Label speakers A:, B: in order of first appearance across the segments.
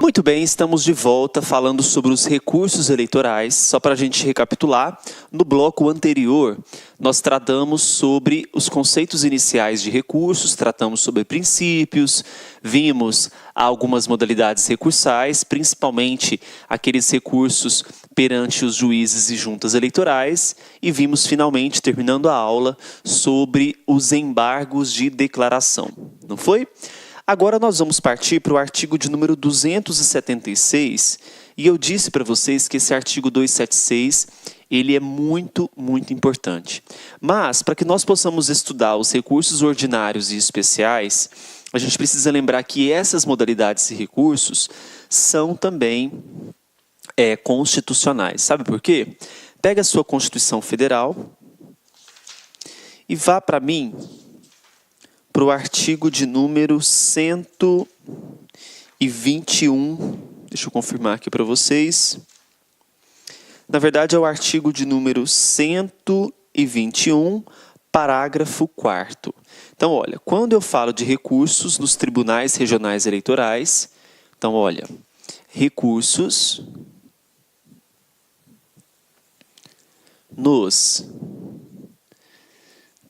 A: Muito bem, estamos de volta falando sobre os recursos eleitorais. Só para a gente recapitular, no bloco anterior, nós tratamos sobre os conceitos iniciais de recursos, tratamos sobre princípios, vimos algumas modalidades recursais, principalmente aqueles recursos perante os juízes e juntas eleitorais, e vimos finalmente, terminando a aula, sobre os embargos de declaração. Não foi? Agora nós vamos partir para o artigo de número 276, e eu disse para vocês que esse artigo 276, ele é muito importante. Mas, para que nós possamos estudar os recursos ordinários e especiais, a gente precisa lembrar que essas modalidades de recursos são também constitucionais. Sabe por quê? Pega a sua Constituição Federal e vá para mim para o artigo de número 121, deixa eu confirmar aqui para vocês. Na verdade, é o artigo de número 121, parágrafo 4º. Então, olha, quando eu falo de recursos nos tribunais regionais eleitorais, então, olha, recursos nos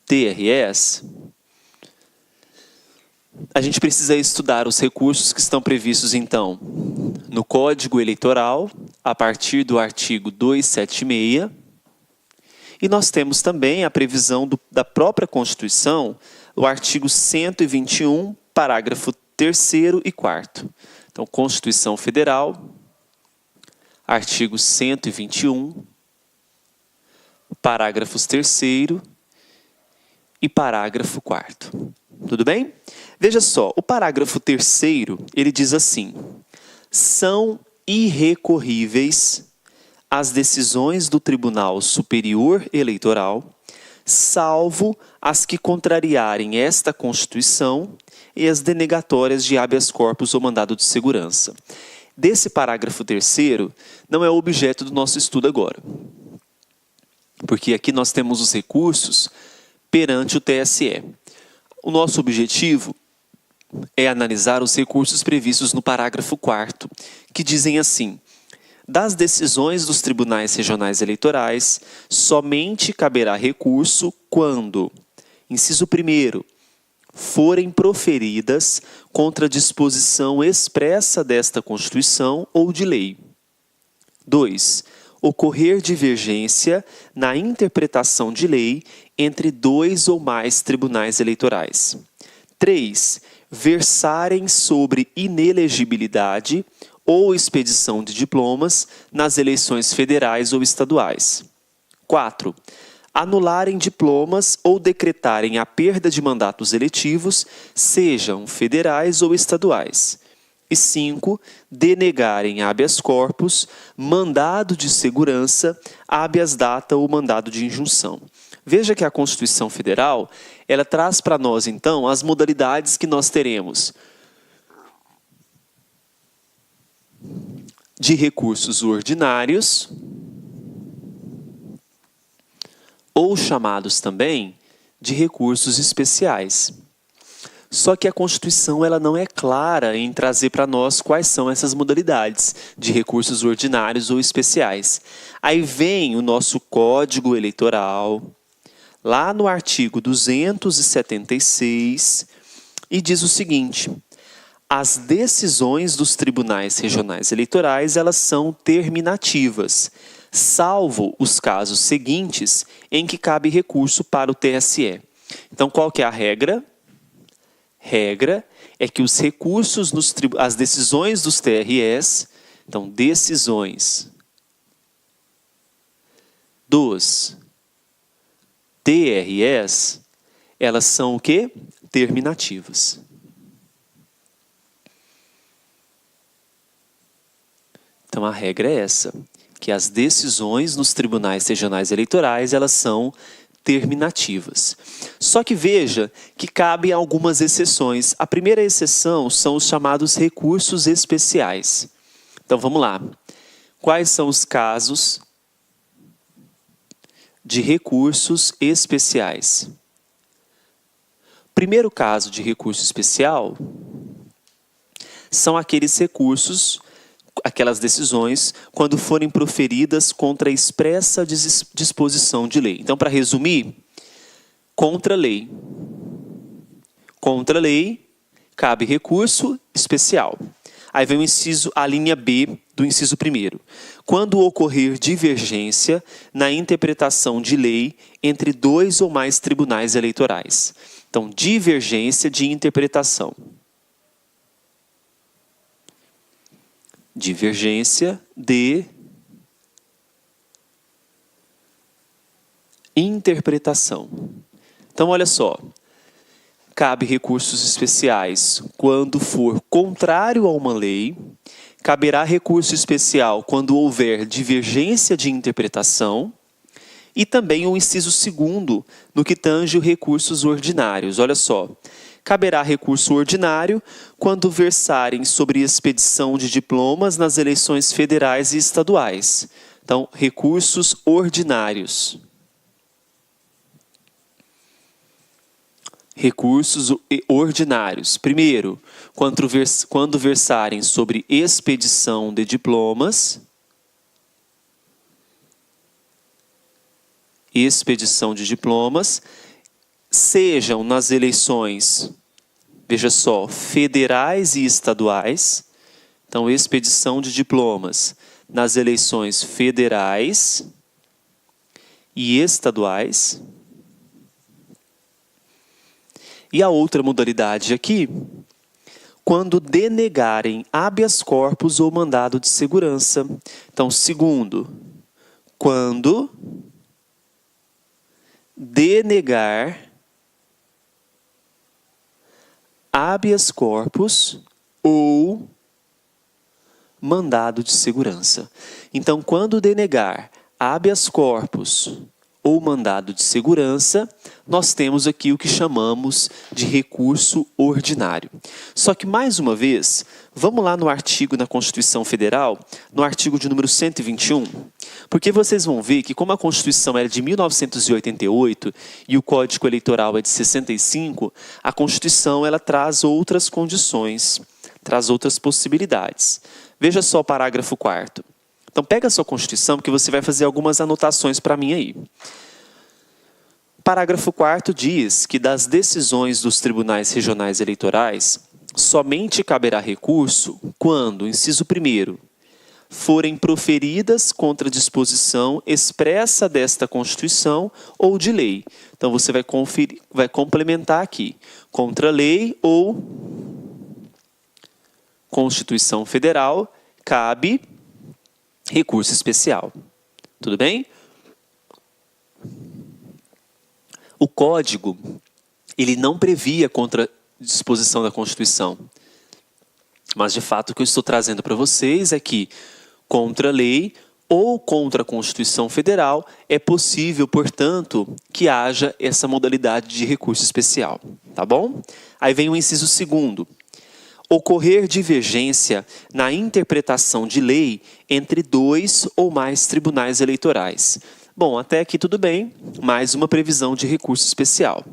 A: TREs, a gente precisa estudar os recursos que estão previstos, então, no Código Eleitoral, a partir do artigo 276, e nós temos também a previsão da própria Constituição, o artigo 121, parágrafo 3º e 4º. Então, Constituição Federal, artigo 121, parágrafos 3º e parágrafo 4º. Tudo bem? Veja só, o parágrafo 3º, ele diz assim: são irrecorríveis as decisões do Tribunal Superior Eleitoral, salvo as que contrariarem esta Constituição e as denegatórias de habeas corpus ou mandado de segurança. Desse parágrafo 3º, não é o objeto do nosso estudo agora, porque aqui nós temos os recursos perante o TSE. O nosso objetivo é analisar os recursos previstos no parágrafo 4º, que dizem assim: das decisões dos tribunais regionais eleitorais, somente caberá recurso quando, inciso 1º, forem proferidas contra disposição expressa desta Constituição ou de lei. 2. Ocorrer divergência na interpretação de lei entre 2 ou mais tribunais eleitorais. 3. Versarem sobre inelegibilidade ou expedição de diplomas nas eleições federais ou estaduais. 4. Anularem diplomas ou decretarem a perda de mandatos eletivos, sejam federais ou estaduais. E 5. Denegarem habeas corpus, mandado de segurança, habeas data ou mandado de injunção. Veja que a Constituição Federal, ela traz para nós, então, as modalidades que nós teremos de recursos ordinários, ou chamados também de recursos especiais. Só que a Constituição ela não é clara em trazer para nós quais são essas modalidades de recursos ordinários ou especiais. Aí vem o nosso Código Eleitoral, lá no artigo 276, e diz o seguinte: as decisões dos tribunais regionais eleitorais, elas são terminativas, salvo os casos seguintes em que cabe recurso para o TSE. Então, qual que é a regra? Regra é que os recursos, as decisões dos TREs, então, decisões dos TREs, elas são o quê? Terminativas. Então, a regra é essa, que as decisões nos tribunais regionais eleitorais, elas são terminativas. Só que veja que cabem algumas exceções. A primeira exceção são os chamados recursos especiais. Então, vamos lá. Quais são os casos de recursos especiais? Primeiro caso de recurso especial são aqueles recursos, aquelas decisões, quando forem proferidas contra a expressa disposição de lei. Então, para resumir, contra a lei. Contra a lei, cabe recurso especial. Aí vem a linha B do inciso 1º. Quando ocorrer divergência na interpretação de lei entre 2 ou mais tribunais eleitorais. Então, divergência de interpretação. Divergência de interpretação. Então, olha só. Cabe recursos especiais quando for contrário a uma lei. Caberá recurso especial quando houver divergência de interpretação. E também o inciso 2º, no que tange os recursos ordinários. Olha só. Caberá recurso ordinário quando versarem sobre expedição de diplomas nas eleições federais e estaduais. Então, recursos ordinários. Recursos ordinários. Primeiro, quando versarem sobre expedição de diplomas. Expedição de diplomas. Sejam nas eleições, veja só, federais e estaduais. Então, expedição de diplomas nas eleições federais e estaduais. E a outra modalidade aqui, quando denegarem habeas corpus ou mandado de segurança. Então, segundo, quando denegar habeas corpus ou mandado de segurança. Então, quando denegar habeas corpus ou mandado de segurança, nós temos aqui o que chamamos de recurso ordinário. Só que, mais uma vez, vamos lá no artigo da Constituição Federal, no artigo de número 121, porque vocês vão ver que, como a Constituição é de 1988 e o Código Eleitoral é de 65, a Constituição ela traz outras condições, traz outras possibilidades. Veja só o parágrafo 4º. Então, pega a sua Constituição, que você vai fazer algumas anotações para mim aí. Parágrafo 4º diz que das decisões dos tribunais regionais eleitorais, somente caberá recurso quando, inciso 1º, forem proferidas contra disposição expressa desta Constituição ou de lei. Então, você vai complementar aqui, contra lei ou Constituição Federal, cabe recurso especial. Tudo bem? O Código, ele não previa contra disposição da Constituição. Mas, de fato, o que eu estou trazendo para vocês é que, contra a lei ou contra a Constituição Federal, é possível, portanto, que haja essa modalidade de recurso especial. Tá bom? Aí vem o inciso 2º. Ocorrer divergência na interpretação de lei entre 2 ou mais tribunais eleitorais. Bom, até aqui tudo bem, mais uma previsão de recurso especial.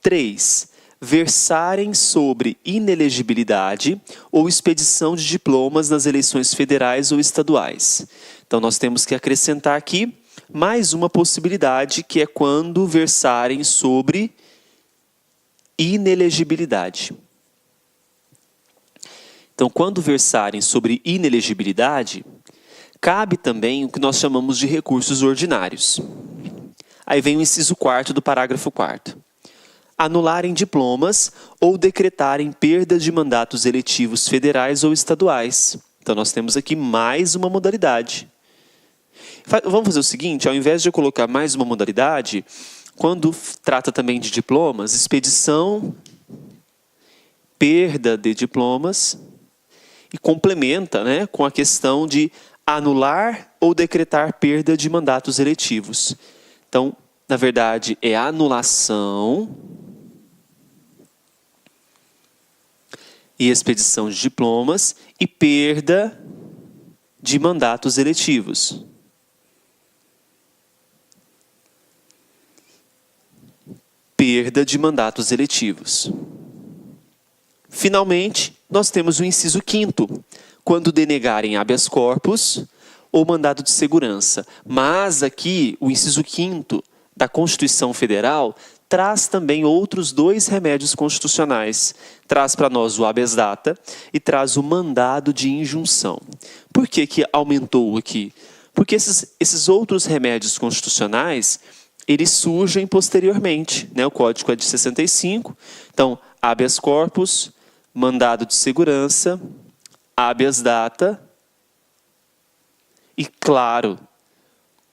A: 3. Versarem sobre inelegibilidade ou expedição de diplomas nas eleições federais ou estaduais. Então, nós temos que acrescentar aqui mais uma possibilidade, que é quando versarem sobre inelegibilidade. Então, quando versarem sobre inelegibilidade, cabe também o que nós chamamos de recursos ordinários. Aí vem o inciso 4º do parágrafo 4º. Anularem diplomas ou decretarem perda de mandatos eletivos federais ou estaduais. Então, nós temos aqui mais uma modalidade. Vamos fazer o seguinte, ao invés de eu colocar mais uma modalidade, quando trata também de diplomas, expedição, perda de diplomas, e complementa, né, com a questão de anular ou decretar perda de mandatos eletivos. Então, na verdade, é anulação e expedição de diplomas e perda de mandatos eletivos. Perda de mandatos eletivos. Finalmente, nós temos o inciso 5º, quando denegarem habeas corpus ou mandado de segurança. Mas aqui, o inciso 5º da Constituição Federal traz também outros 2 remédios constitucionais. Traz para nós o habeas data e traz o mandado de injunção. Por que que aumentou aqui? Porque esses outros remédios constitucionais, eles surgem posteriormente, né? O Código é de 65, então, habeas corpus, mandado de segurança, habeas data e, claro,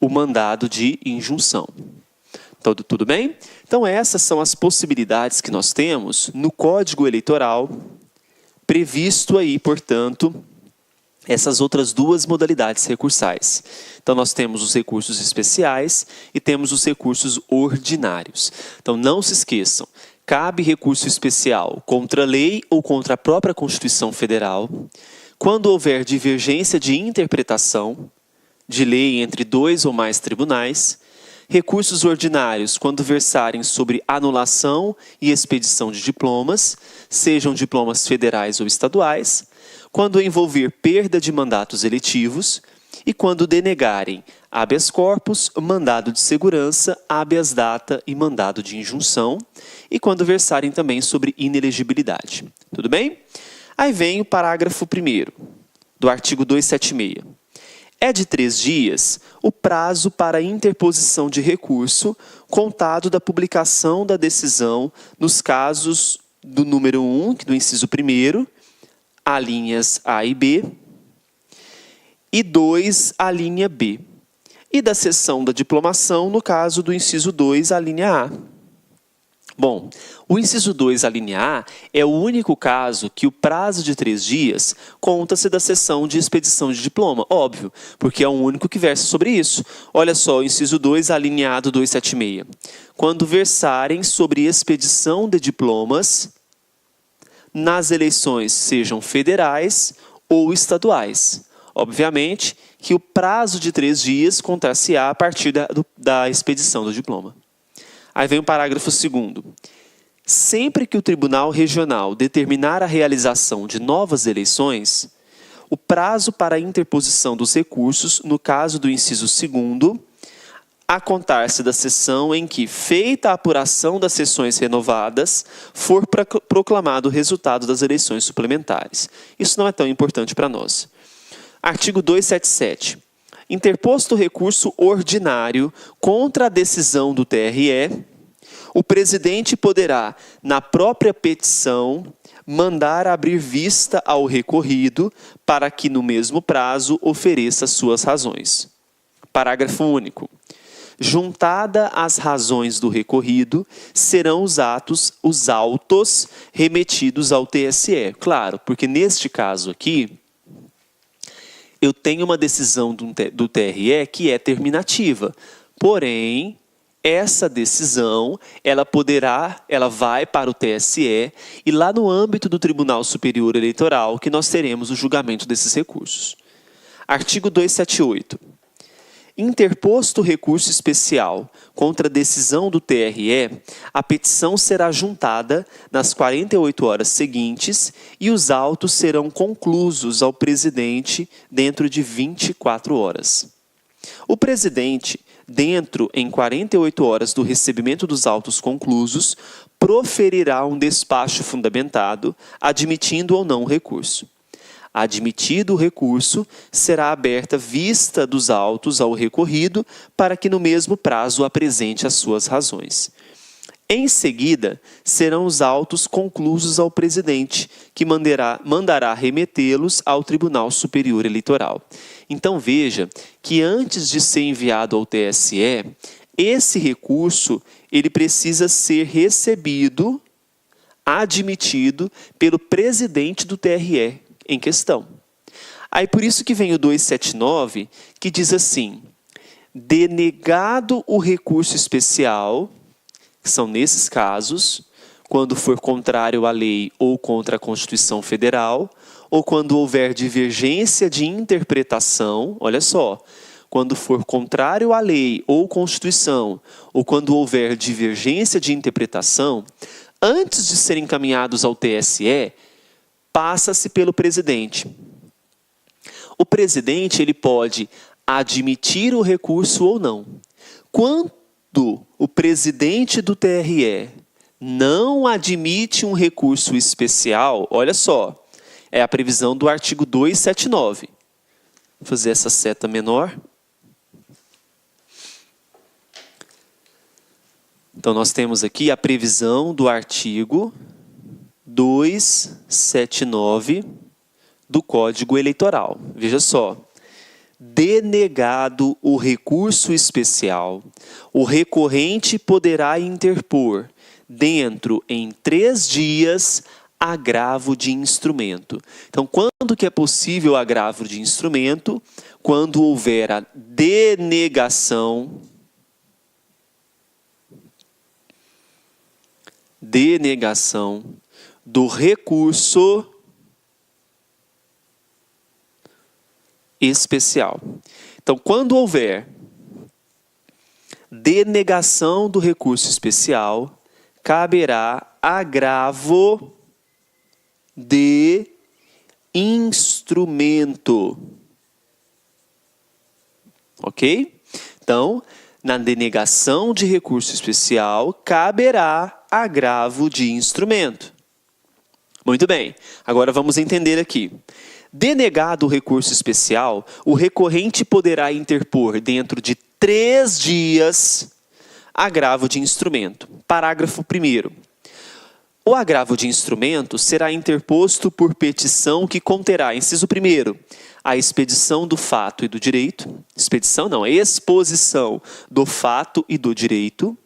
A: o mandado de injunção. Tudo bem? Então, essas são as possibilidades que nós temos no Código Eleitoral, previsto aí, portanto, essas outras 2 modalidades recursais. Então, nós temos os recursos especiais e temos os recursos ordinários. Então, não se esqueçam, cabe recurso especial contra a lei ou contra a própria Constituição Federal, quando houver divergência de interpretação de lei entre 2 ou mais tribunais, recursos ordinários quando versarem sobre anulação e expedição de diplomas, sejam diplomas federais ou estaduais, quando envolver perda de mandatos eletivos e quando denegarem habeas corpus, mandado de segurança, habeas data e mandado de injunção, e quando versarem também sobre inelegibilidade. Tudo bem? Aí vem o parágrafo 1º do artigo 276. É de 3 dias o prazo para interposição de recurso, contado da publicação da decisão nos casos do número 1, do inciso 1º, a linhas A e B, e 2, a linha B, e da cessão da diplomação no caso do inciso 2, a linha A. Bom, o inciso 2, a linha A, é o único caso que o prazo de 3 dias conta-se da cessão de expedição de diploma. Óbvio, porque é o único que versa sobre isso. Olha só, o inciso 2, a linha A do 276. Quando versarem sobre expedição de diplomas nas eleições, sejam federais ou estaduais. Obviamente que o prazo de 3 dias contar-se-á a partir da expedição do diploma. Aí vem o parágrafo 2º. Sempre que o Tribunal Regional determinar a realização de novas eleições, o prazo para a interposição dos recursos, no caso do inciso 2º, a contar-se da sessão em que, feita a apuração das sessões renovadas, for proclamado o resultado das eleições suplementares. Isso não é tão importante para nós. Artigo 277. Interposto recurso ordinário contra a decisão do TRE, o presidente poderá, na própria petição, mandar abrir vista ao recorrido para que, no mesmo prazo, ofereça suas razões. Parágrafo único. Juntada às razões do recorrido, serão os autos remetidos ao TSE. Claro, porque neste caso aqui, eu tenho uma decisão do TRE que é terminativa. Porém, essa decisão, ela vai para o TSE e lá no âmbito do Tribunal Superior Eleitoral que nós teremos o julgamento desses recursos. Artigo 278. Interposto recurso especial contra a decisão do TRE, a petição será juntada nas 48 horas seguintes e os autos serão conclusos ao presidente dentro de 24 horas. O presidente, em 48 horas do recebimento dos autos conclusos, proferirá um despacho fundamentado, admitindo ou não o recurso. Admitido o recurso, será aberta vista dos autos ao recorrido para que no mesmo prazo apresente as suas razões. Em seguida, serão os autos conclusos ao presidente, que mandará remetê-los ao Tribunal Superior Eleitoral. Então veja que antes de ser enviado ao TSE, esse recurso ele precisa ser recebido, admitido pelo presidente do TRE em questão. Aí por isso que vem o 279, que diz assim: denegado o recurso especial, que são nesses casos, quando for contrário à lei ou contra a Constituição Federal, ou quando houver divergência de interpretação, olha só, quando for contrário à lei ou Constituição, ou quando houver divergência de interpretação, antes de serem encaminhados ao TSE, passa-se pelo presidente. O presidente ele pode admitir o recurso ou não. Quando o presidente do TRE não admite um recurso especial, olha só, é a previsão do artigo 279. Vou fazer essa seta menor. Então, nós temos aqui a previsão do artigo 279 do Código Eleitoral. Veja só. Denegado o recurso especial, o recorrente poderá interpor, dentro em 3 dias, agravo de instrumento. Então, quando que é possível agravo de instrumento? Quando houver a denegação do recurso especial. Então, quando houver denegação do recurso especial, caberá agravo de instrumento. Ok? Então, na denegação de recurso especial, caberá agravo de instrumento. Muito bem. Agora vamos entender aqui. Denegado o recurso especial, o recorrente poderá interpor dentro de 3 dias agravo de instrumento. Parágrafo 1º. O agravo de instrumento será interposto por petição que conterá, inciso 1º, a expedição do fato e do direito. Exposição do fato e do direito.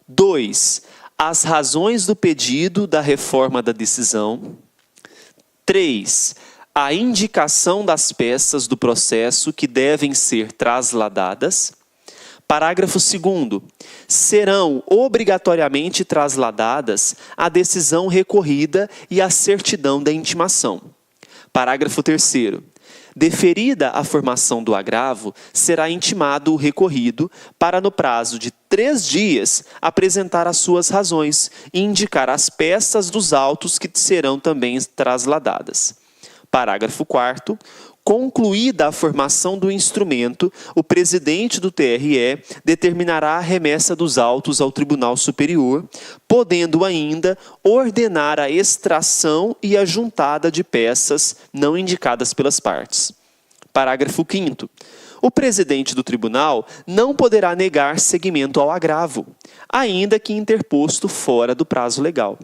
A: 2. As razões do pedido da reforma da decisão. 3. A indicação das peças do processo que devem ser trasladadas. Parágrafo 2º. Serão obrigatoriamente trasladadas a decisão recorrida e a certidão da intimação. Parágrafo 3º. Deferida a formação do agravo, será intimado o recorrido para, no prazo de 3 dias, apresentar as suas razões e indicar as peças dos autos que serão também trasladadas. Parágrafo 4º. Concluída a formação do instrumento, o presidente do TRE determinará a remessa dos autos ao Tribunal Superior, podendo ainda ordenar a extração e a juntada de peças não indicadas pelas partes. Parágrafo 5º. O presidente do tribunal não poderá negar seguimento ao agravo, ainda que interposto fora do prazo legal.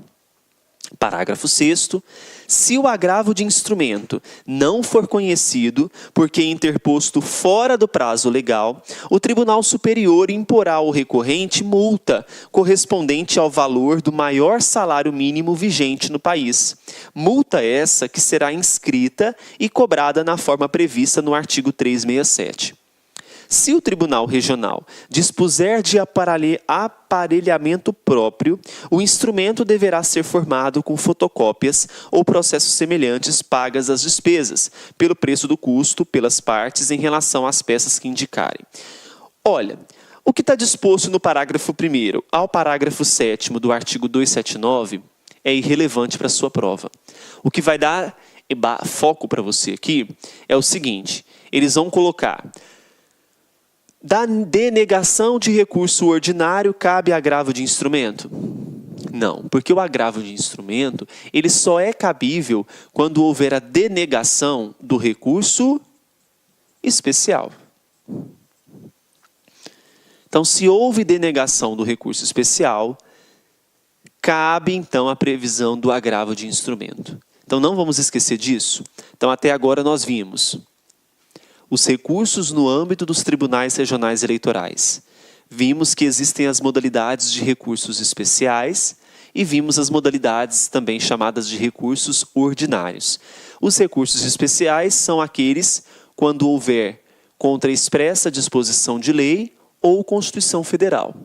A: Parágrafo 6º. Se o agravo de instrumento não for conhecido, porque interposto fora do prazo legal, o Tribunal Superior imporá ao recorrente multa correspondente ao valor do maior salário mínimo vigente no país. Multa essa que será inscrita e cobrada na forma prevista no artigo 367. Se o Tribunal Regional dispuser de aparelhamento próprio, o instrumento deverá ser formado com fotocópias ou processos semelhantes pagas as despesas, pelo preço do custo, pelas partes em relação às peças que indicarem. Olha, o que está disposto no parágrafo 1º ao parágrafo 7º do artigo 279 é irrelevante para a sua prova. O que vai dar foco para você aqui é o seguinte, eles vão colocar: da denegação de recurso ordinário cabe agravo de instrumento? Não, porque o agravo de instrumento ele só é cabível quando houver a denegação do recurso especial. Então, se houve denegação do recurso especial, cabe então a previsão do agravo de instrumento. Então, não vamos esquecer disso. Então, até agora nós vimos os recursos no âmbito dos tribunais regionais eleitorais. Vimos que existem as modalidades de recursos especiais e vimos as modalidades também chamadas de recursos ordinários. Os recursos especiais são aqueles quando houver contra expressa disposição de lei ou Constituição Federal,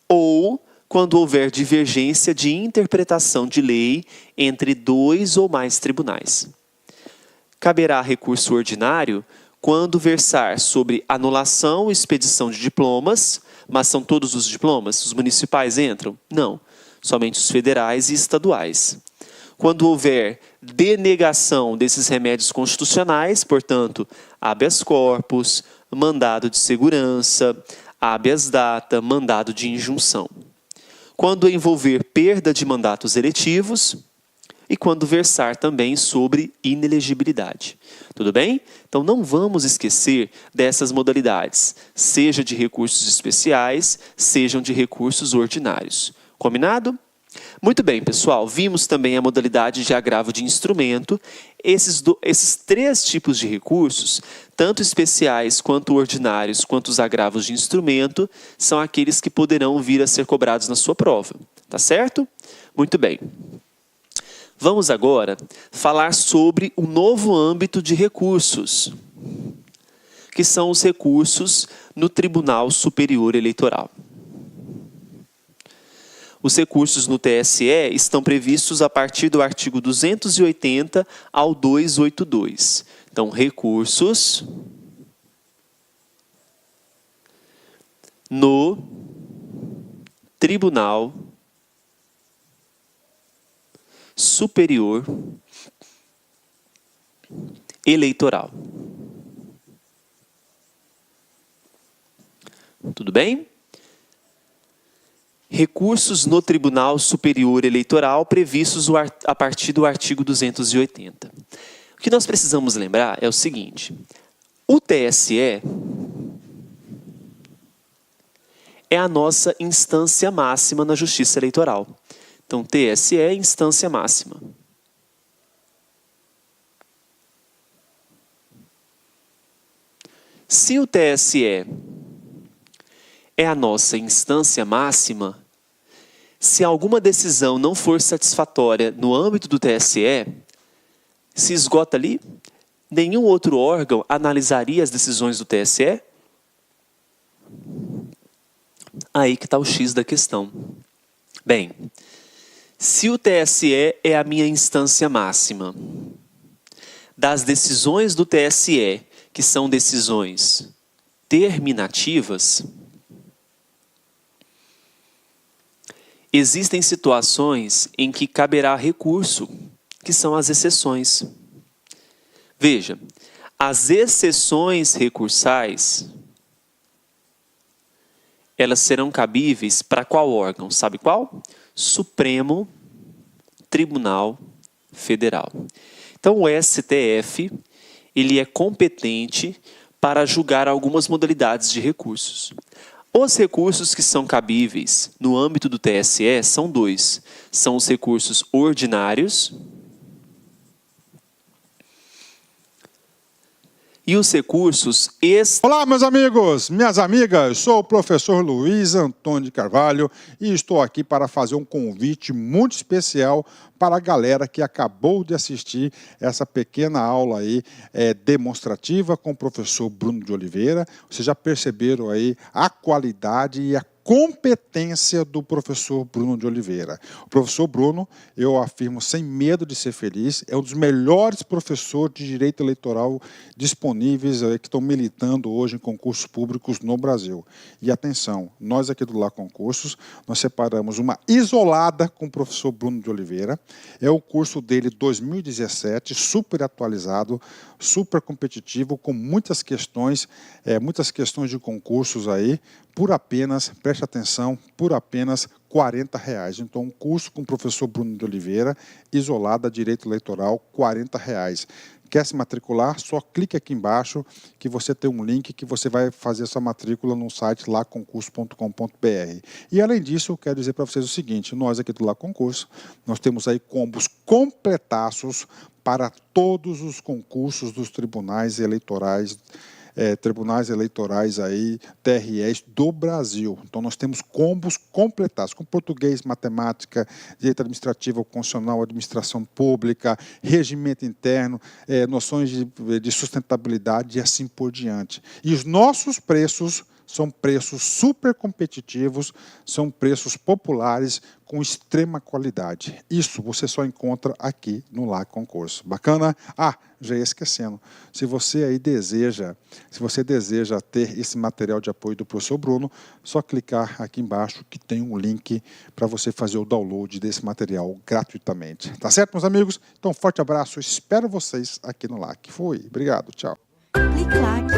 A: ou quando houver divergência de interpretação de lei entre 2 ou mais tribunais. Caberá recurso ordinário quando versar sobre anulação ou expedição de diplomas, mas são todos os diplomas? Os municipais entram? Não, somente os federais e estaduais. quando houver denegação desses remédios constitucionais, portanto, habeas corpus, mandado de segurança, habeas data, mandado de injunção. Quando envolver perda de mandatos eletivos e quando versar também sobre inelegibilidade. Tudo bem? Então não vamos esquecer dessas modalidades, seja de recursos especiais, sejam de recursos ordinários. Combinado? Muito bem, pessoal. Vimos também a modalidade de agravo de instrumento. Esses três tipos de recursos, tanto especiais quanto ordinários, quanto os agravos de instrumento, são aqueles que poderão vir a ser cobrados na sua prova. Tá certo? Muito bem. Vamos agora falar sobre um novo âmbito de recursos, que são os recursos no Tribunal Superior Eleitoral. Os recursos no TSE estão previstos a partir do artigo 280 ao 282. Então, recursos no Tribunal Superior Eleitoral. Tudo bem? Recursos no Tribunal Superior Eleitoral previstos a partir do artigo 280. O que nós precisamos lembrar é o seguinte: o TSE é a nossa instância máxima na Justiça Eleitoral. Então, TSE é instância máxima. Se o TSE é a nossa instância máxima, se alguma decisão não for satisfatória no âmbito do TSE, se esgota ali, nenhum outro órgão analisaria as decisões do TSE? Aí que está o X da questão. Bem, se o TSE é a minha instância máxima, das decisões do TSE, que são decisões terminativas, existem situações em que caberá recurso, que são as exceções. Veja, as exceções recursais, elas serão cabíveis para qual órgão? Sabe qual? Supremo Tribunal Federal. Então, o STF, ele é competente para julgar algumas modalidades de recursos. Os recursos que são cabíveis no âmbito do TSE são dois. São os recursos ordinários e os recursos
B: Olá, meus amigos, minhas amigas, sou o professor Luiz Antônio de Carvalho e estou aqui para fazer um convite muito especial para a galera que acabou de assistir essa pequena aula aí demonstrativa com o professor Bruno de Oliveira. Vocês já perceberam aí a qualidade e a competência do professor Bruno de Oliveira. O professor Bruno, eu afirmo sem medo de ser feliz, é um dos melhores professores de direito eleitoral disponíveis que estão militando hoje em concursos públicos no Brasil. E atenção, nós aqui do Lá Concursos, nós separamos uma isolada com o professor Bruno de Oliveira. É o curso dele 2017, super atualizado, super competitivo, com muitas questões de concursos aí, por apenas, preste atenção, por apenas R$40. Então, um curso com o professor Bruno de Oliveira, isolada, direito eleitoral, R$40. Quer se matricular? Só clique aqui embaixo que você tem um link que você vai fazer sua matrícula no site laconcurso.com.br. E além disso, eu quero dizer para vocês o seguinte: nós aqui do Lá Concurso, nós temos aí combos completaços para todos os concursos dos tribunais eleitorais aí, TREs do Brasil. Então, nós temos combos completados, com português, matemática, direito administrativo, constitucional, administração pública, regimento interno, noções de sustentabilidade e assim por diante. E os nossos preços São preços super competitivos, são preços populares com extrema qualidade. Isso você só encontra aqui no LAC Concurso. Bacana? Ah, já ia esquecendo. Se você deseja ter esse material de apoio do professor Bruno, só clicar aqui embaixo que tem um link para você fazer o download desse material gratuitamente. Tá certo, meus amigos? Então, forte abraço. Espero vocês aqui no LAC. Fui. Obrigado. Tchau.
C: Clique LAC.